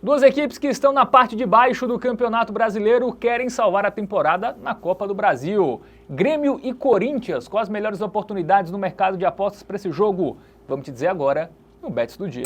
Duas equipes que estão na parte de baixo do Campeonato Brasileiro querem salvar a temporada na Copa do Brasil. Grêmio e Corinthians, quais as melhores oportunidades no mercado de apostas para esse jogo? Vamos te dizer agora no Bets do Dia.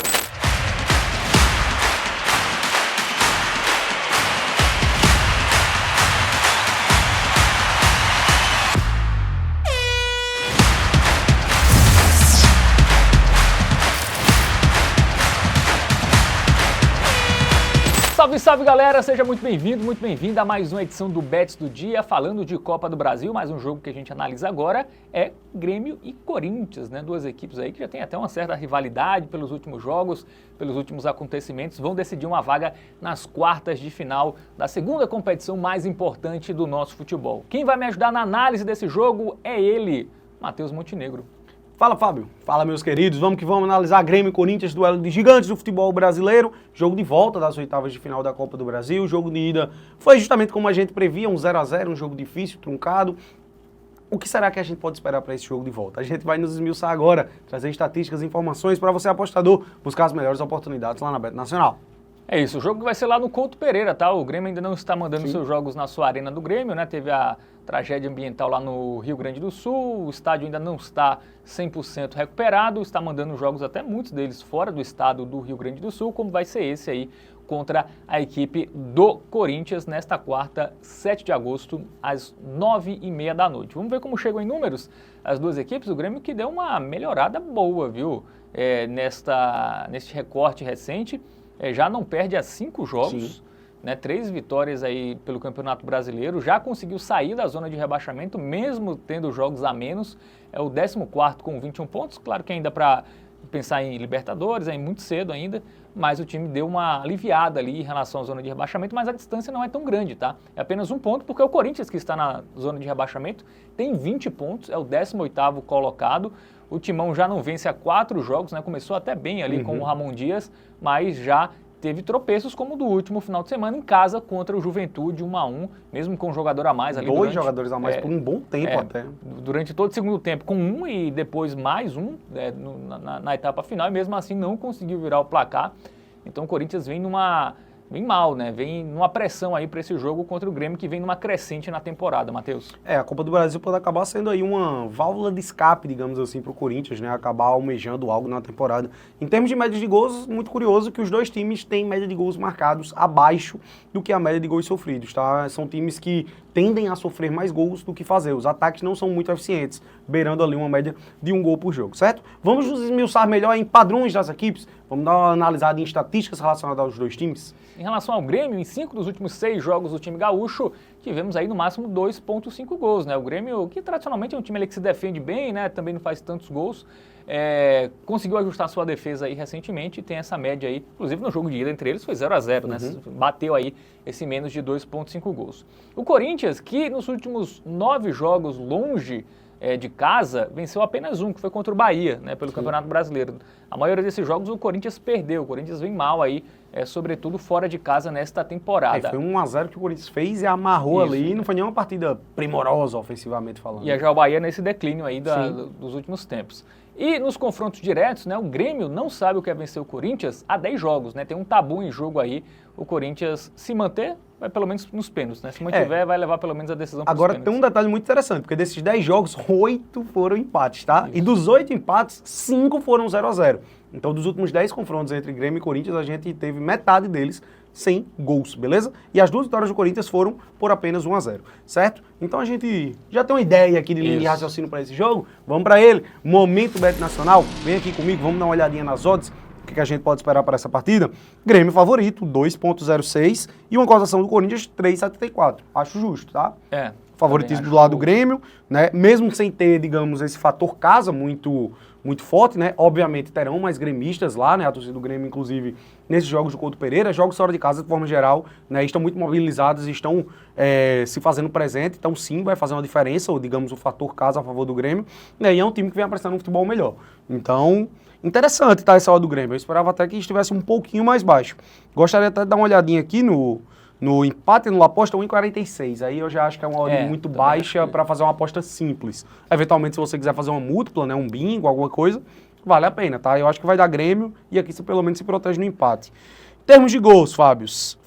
Salve, salve galera, seja muito bem-vindo, muito bem-vinda a mais uma edição do Bets do Dia, falando de Copa do Brasil. Mais um jogo que a gente analisa agora é Grêmio e Corinthians, né? Duas equipes aí que já tem até uma certa rivalidade pelos últimos jogos, pelos últimos acontecimentos, vão decidir uma vaga nas quartas de final da segunda competição mais importante do nosso futebol. Quem vai me ajudar na análise desse jogo é ele, Matheus Montenegro. Fala, Fábio. Fala, meus queridos. Vamos que vamos analisar Grêmio e Corinthians, duelo de gigantes do futebol brasileiro. Jogo de volta das oitavas de final da Copa do Brasil. Jogo de ida foi justamente como a gente previa, um 0-0, um jogo difícil, truncado. O que será que a gente pode esperar para esse jogo de volta? A gente vai nos esmiuçar agora, trazer estatísticas e informações para você, apostador, buscar as melhores oportunidades lá na Bet Nacional. É isso, o jogo vai ser lá no Couto Pereira, tá? O Grêmio ainda não está mandando seus jogos na sua arena do Grêmio, né? Teve a tragédia ambiental lá no Rio Grande do Sul, o estádio ainda não está 100% recuperado, está mandando jogos até muitos deles fora do estado do Rio Grande do Sul, como vai ser esse aí contra a equipe do Corinthians nesta quarta, 7 de agosto, às 9h30 da noite. Vamos ver como chegam em números as duas equipes. O Grêmio que deu uma melhorada boa, viu? Neste recorte recente. Já não perde há 5 jogos, né, 3 vitórias aí pelo Campeonato Brasileiro, já conseguiu sair da zona de rebaixamento, mesmo tendo jogos a menos, é o 14º com 21 pontos, claro que ainda para pensar em Libertadores, é muito cedo ainda, mas o time deu uma aliviada ali em relação à zona de rebaixamento, mas a distância não é tão grande, tá? É apenas 1 ponto, porque o Corinthians, que está na zona de rebaixamento, tem 20 pontos, é o 18º colocado. O Timão já não vence há 4 jogos, né? Começou até bem ali com o Ramon Dias, mas já teve tropeços como o do último final de semana em casa contra o Juventude 1-1, mesmo com um jogador a mais ali. 2 jogadores a mais por um bom tempo até. Durante todo o segundo tempo, com 1 e depois mais 1 na etapa final, e mesmo assim não conseguiu virar o placar. Então o Corinthians vem mal, né? Vem numa pressão aí para esse jogo contra o Grêmio, que vem numa crescente na temporada, Matheus. A Copa do Brasil pode acabar sendo aí uma válvula de escape, digamos assim, para o Corinthians, né? Acabar almejando algo na temporada. Em termos de média de gols, muito curioso que os dois times têm média de gols marcados abaixo do que a média de gols sofridos, tá? São times que tendem a sofrer mais gols do que fazer. Os ataques não são muito eficientes, beirando ali uma média de 1 gol por jogo, certo? Vamos nos esmiuçar melhor em padrões das equipes, vamos dar uma analisada em estatísticas relacionadas aos dois times. Em relação ao Grêmio, em 5 dos últimos 6 jogos do time gaúcho, tivemos aí no máximo 2,5 gols, né? O Grêmio, que tradicionalmente é um time ali que se defende bem, né? Também não faz tantos gols, conseguiu ajustar sua defesa aí recentemente e tem essa média aí, inclusive no jogo de ida entre eles foi 0-0, né? Bateu aí esse menos de 2,5 gols. O Corinthians, que nos últimos 9 jogos longe de casa, venceu apenas um, que foi contra o Bahia, né, pelo Campeonato Brasileiro. A maioria desses jogos o Corinthians perdeu, o Corinthians vem mal aí, sobretudo fora de casa nesta temporada. Foi 1-0 que o Corinthians fez e amarrou ali, não foi nenhuma partida primorosa ofensivamente falando. E já o Bahia nesse declínio aí dos últimos tempos. E nos confrontos diretos, né, o Grêmio não sabe o que é vencer o Corinthians há 10 jogos, né, tem um tabu em jogo aí, o Corinthians se manter, vai pelo menos nos pênaltis, né, se mantiver vai levar pelo menos a decisão para os Agora pênaltis. tem um detalhe muito interessante, porque desses 10 jogos, 8 foram empates, tá? Isso. E dos 8 empates, 5 foram 0-0. Então dos últimos 10 confrontos entre Grêmio e Corinthians, a gente teve metade deles sem gols, beleza? E as 2 vitórias do Corinthians foram por apenas 1-0, certo? Então a gente já tem uma ideia aqui de linha de raciocínio para esse jogo. Vamos para ele. Momento Bet Nacional. Vem aqui comigo, vamos dar uma olhadinha nas odds. O que a gente pode esperar para essa partida? Grêmio favorito, 2,06 e uma cotação do Corinthians, 3,74. Acho justo, tá? Favoritismo do lado do Grêmio, né? Mesmo sem ter, digamos, esse fator casa muito forte, né? Obviamente terão mais gremistas lá, né? A torcida do Grêmio, inclusive, nesses jogos do Couto Pereira, jogos fora de casa, de forma geral, né? Estão muito mobilizados, estão se fazendo presente, então sim, vai fazer uma diferença, ou digamos, o fator casa a favor do Grêmio, né? E é um time que vem apresentando um futebol melhor. Então, interessante, tá, essa hora do Grêmio. Eu esperava até que estivesse um pouquinho mais baixo. Gostaria até de dar uma olhadinha aqui no empate no aposta 1,46. Aí eu já acho que é uma odd muito baixa para fazer uma aposta simples. Eventualmente, se você quiser fazer uma múltipla, né, um bingo, alguma coisa, vale a pena, tá? Eu acho que vai dar Grêmio e aqui você pelo menos se protege no empate. Termos de gols, Fábios.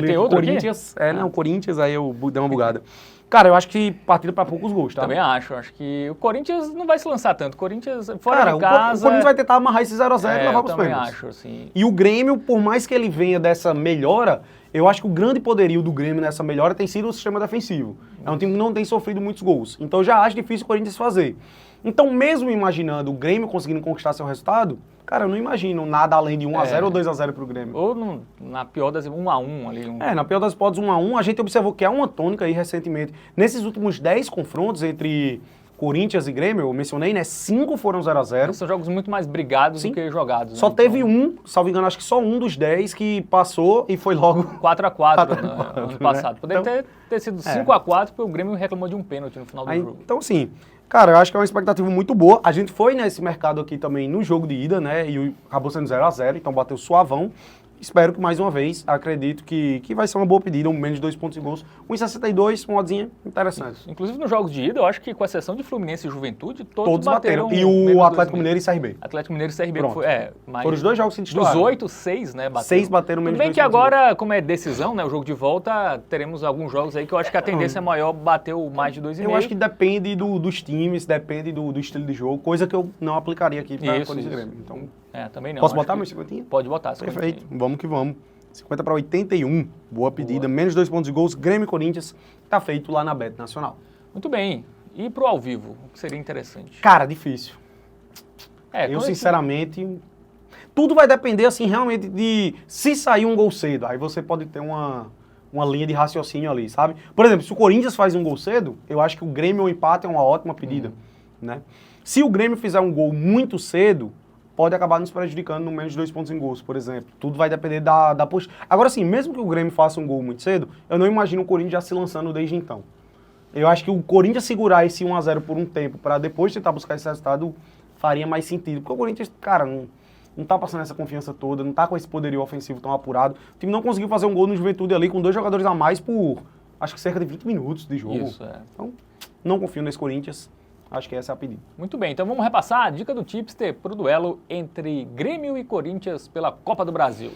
Tem outro Corinthians, aqui? Não, Corinthians, aí eu dei uma bugada. Cara, eu acho que partida para poucos gols, tá? Também acho que o Corinthians não vai se lançar tanto. O Corinthians, fora Cara, de casa... o Corinthians vai tentar amarrar esse 0x0 e levar pros eu também pênaltis. acho, assim. E o Grêmio, por mais que ele venha dessa melhora, eu acho que o grande poderio do Grêmio nessa melhora tem sido o sistema defensivo. É um time que não tem sofrido muitos gols. Então eu já acho difícil o Corinthians fazer. Então, mesmo imaginando o Grêmio conseguindo conquistar seu resultado, cara, eu não imagino nada além de 1x0 ou 2x0 pro Grêmio. Ou na pior das 1x1 ali. Na pior das hipóteses, 1x1. A gente observou que há uma tônica aí recentemente. Nesses últimos 10 confrontos entre Corinthians e Grêmio, eu mencionei, né? 5 foram 0x0. São jogos muito mais brigados do que jogados. Né? Só teve salvo engano, acho que só um dos 10 que passou e foi logo 4x4 no ano passado. Né? Poderia ter sido 5x4 porque o Grêmio reclamou de um pênalti no final do jogo. Então, assim, cara, eu acho que é uma expectativa muito boa. A gente foi nesse mercado aqui também no jogo de ida, né? E acabou sendo 0x0, então bateu suavão. Espero que mais uma vez, acredito que vai ser uma boa pedida, menos de 2 pontos em gols. 1,62, uma oddzinha interessante. Isso. Inclusive nos jogos de ida, eu acho que com exceção de Fluminense e Juventude, todos bateram. E o Atlético Mineiro e CRB. Atlético Mineiro e CRB Pronto. Mas foram os dois jogos que se titularam. Dos 8, 6, né, bateram. 6 bateram menos de 2 de 2 pontos. Tudo bem que agora, como é decisão, né, o jogo de volta, teremos alguns jogos aí que eu acho que a tendência é maior bater o mais de 2,5. Eu acho que depende dos times, depende do estilo de jogo, coisa que eu não aplicaria aqui para Corinthians e Grêmio. Então, também não. Posso botar meu 50? Pode botar. Perfeito, vamos que vamos. 50 para 81, boa pedida, menos 2 pontos de gols, Grêmio e Corinthians, tá feito lá na Bet Nacional. Muito bem, e pro ao vivo, o que seria interessante? Cara, difícil. Eu sinceramente, tudo vai depender assim realmente de se sair um gol cedo, aí você pode ter uma linha de raciocínio ali, sabe? Por exemplo, se o Corinthians faz um gol cedo, eu acho que o Grêmio ou empate é uma ótima pedida, né? Se o Grêmio fizer um gol muito cedo, pode acabar nos prejudicando no menos de 2 pontos em gols, por exemplo. Tudo vai depender da postura. Agora sim, mesmo que o Grêmio faça um gol muito cedo, eu não imagino o Corinthians já se lançando desde então. Eu acho que o Corinthians segurar esse 1x0 por um tempo para depois tentar buscar esse resultado faria mais sentido. Porque o Corinthians, cara, não tá passando essa confiança toda, não tá com esse poderio ofensivo tão apurado. O time não conseguiu fazer um gol no Juventude ali com 2 jogadores a mais por, acho que cerca de 20 minutos de jogo. Isso, Então, não confio nesse Corinthians. Acho que essa é a pedida. Muito bem, então vamos repassar a dica do Tipster para o duelo entre Grêmio e Corinthians pela Copa do Brasil.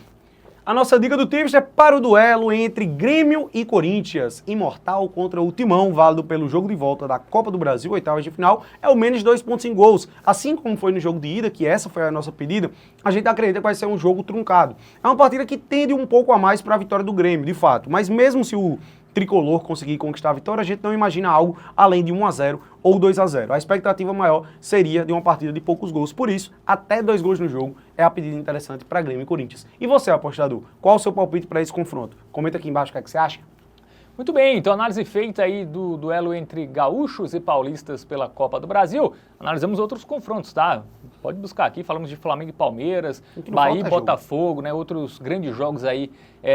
A nossa dica do Tipster é para o duelo entre Grêmio e Corinthians. Imortal contra o Timão, válido pelo jogo de volta da Copa do Brasil, oitavas de final, é o menos 2 pontos em gols. Assim como foi no jogo de ida, que essa foi a nossa pedida, a gente acredita que vai ser um jogo truncado. É uma partida que tende um pouco a mais para a vitória do Grêmio, de fato. Mas mesmo se o tricolor conseguir conquistar a vitória, a gente não imagina algo além de 1x0 ou 2x0. A expectativa maior seria de uma partida de poucos gols. Por isso, até 2 gols no jogo é a pedida interessante para Grêmio e Corinthians. E você, apostador, qual o seu palpite para esse confronto? Comenta aqui embaixo o que é que você acha. Muito bem, então análise feita aí do duelo entre gaúchos e paulistas pela Copa do Brasil. Analisamos outros confrontos, tá? Pode buscar aqui, falamos de Flamengo e Palmeiras, Bahia e Botafogo, né? Outros grandes jogos aí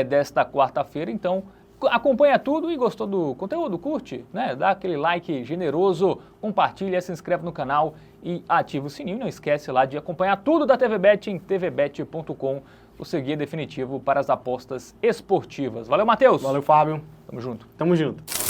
desta quarta-feira, então acompanha tudo e gostou do conteúdo, curte, né? Dá aquele like generoso, compartilha, se inscreve no canal e ativa o sininho. Não esquece lá de acompanhar tudo da TVBet em tvbet.com, o seguir definitivo para as apostas esportivas. Valeu, Matheus! Valeu, Fábio! Tamo junto! Tamo junto!